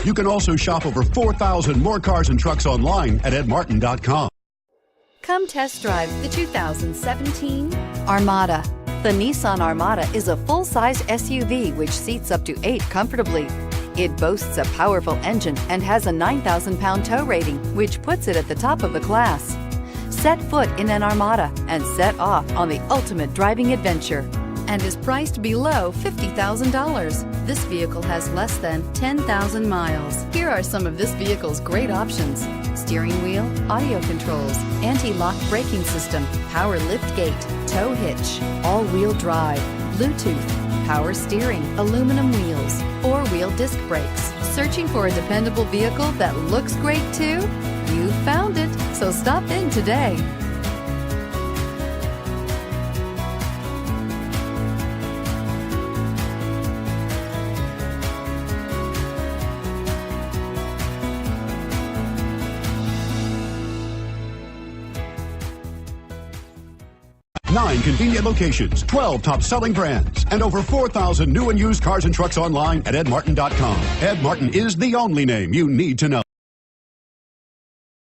You can also shop over 4,000 more cars and trucks online at edmartin.com. Come test drive the 2017 Armada. The Nissan Armada is a full-size SUV which seats up to 8 comfortably. It boasts a powerful engine and has a 9,000-pound tow rating, which puts it at the top of the class. Set foot in an Armada and set off on the ultimate driving adventure, and is priced below $50,000. This vehicle has less than 10,000 miles. Here are some of this vehicle's great options: steering wheel audio controls, anti-lock braking system, power liftgate, tow hitch, all-wheel drive, Bluetooth, power steering, aluminum wheels, four-wheel disc brakes. Searching for a dependable vehicle that looks great too? You found it, so stop in today. Nine convenient locations, 12 top-selling brands, and over 4,000 new and used cars and trucks online at edmartin.com. Ed Martin is the only name you need to know.